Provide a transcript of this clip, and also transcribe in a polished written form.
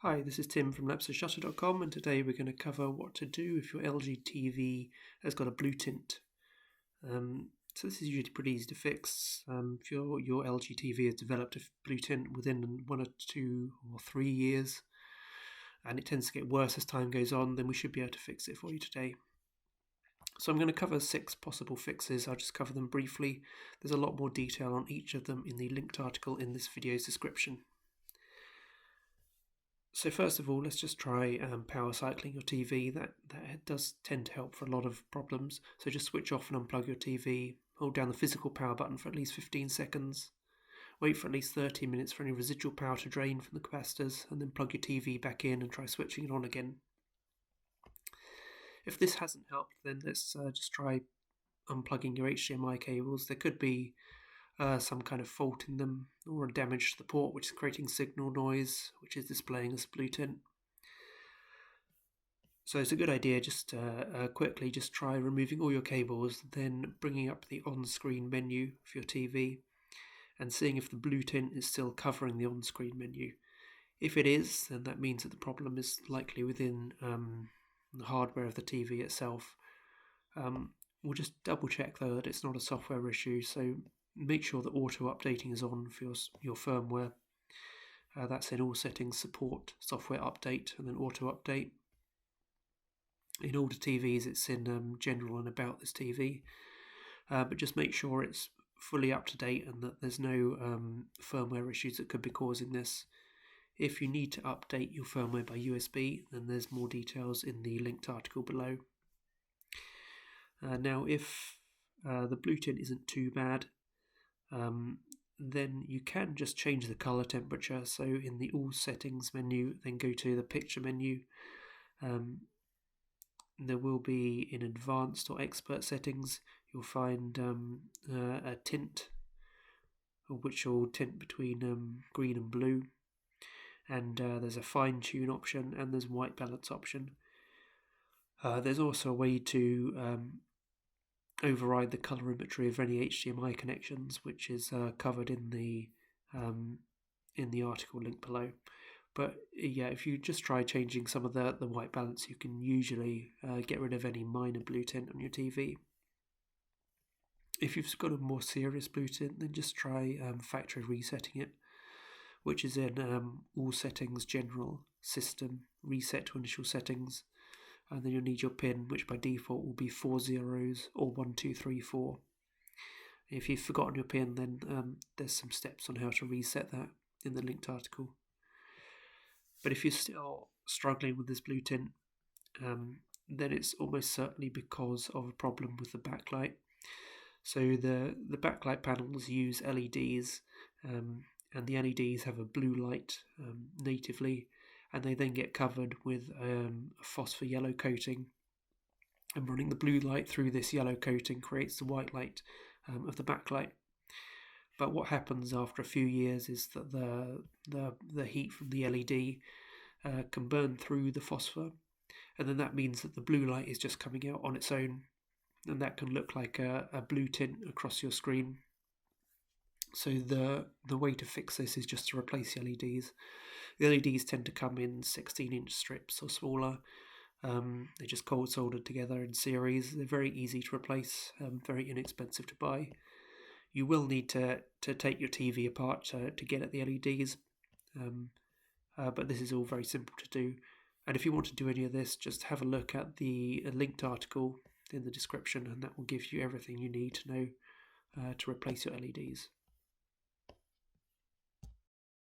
Hi, this is Tim from lapsashutter.com, and today we're going to cover what to do if your LG TV has got a blue tint. So this is usually pretty easy to fix. If your LG TV has developed a blue tint within 1 or 2 or 3 years, and it tends to get worse as time goes on, then we should be able to fix it for you today. So I'm going to cover 6 possible fixes. I'll just cover them briefly. There's a lot more detail on each of them in the linked article in this video's description. So first of all, let's just try power cycling your TV. That does tend to help for a lot of problems. So just switch off and unplug your TV, hold down the physical power button for at least 15 seconds, wait for at least 30 minutes for any residual power to drain from the capacitors, and then plug your TV back in and try switching it on again. If this hasn't helped, then let's just try unplugging your HDMI cables. There could be some kind of fault in them, or a damage to the port which is creating signal noise, which is displaying as blue tint. So it's a good idea just quickly just try removing all your cables, then bringing up the on-screen menu for your TV and seeing if the blue tint is still covering the on-screen menu. If it is, then that means that the problem is likely within the hardware of the TV itself. We'll just double check though that it's not a software issue, so make sure that auto updating is on for your firmware. That's in all settings, support, software update, and then auto update. In older TVs it's in general and about this TV, but just make sure it's fully up to date and that there's no firmware issues that could be causing this. If you need to update your firmware by USB, then there's more details in the linked article below. Now if the blue tint isn't too bad, then you can just change the color temperature. So in the all settings menu, then go to the picture menu. There will be in advanced or expert settings, you'll find a tint, which will tint between green and blue, and there's a fine tune option, and there's white balance option. There's also a way to override the colorimetry of any HDMI connections, which is covered in the article link below. But yeah, if you just try changing some of the white balance, you can usually get rid of any minor blue tint on your TV. If you've got a more serious blue tint, then just try factory resetting it, which is in all settings, general, system, reset to initial settings. And then you'll need your pin, which by default will be 4 zeros or 1, 2, 3, 4. If you've forgotten your pin, then there's some steps on how to reset that in the linked article. But if you're still struggling with this blue tint, then it's almost certainly because of a problem with the backlight. So the backlight panels use LEDs, and the LEDs have a blue light natively, and they then get covered with a phosphor yellow coating, and running the blue light through this yellow coating creates the white light of the backlight. But what happens after a few years is that the heat from the LED can burn through the phosphor, and then that means that the blue light is just coming out on its own, and that can look like a blue tint across your screen. So the way to fix this is just to replace the LEDs. The LEDs tend to come in 16-inch strips or smaller. They're just cold soldered together in series. They're very easy to replace, very inexpensive to buy. You will need to take your TV apart to get at the LEDs, but this is all very simple to do. And if you want to do any of this, just have a look at the linked article in the description, and that will give you everything you need to know to replace your LEDs.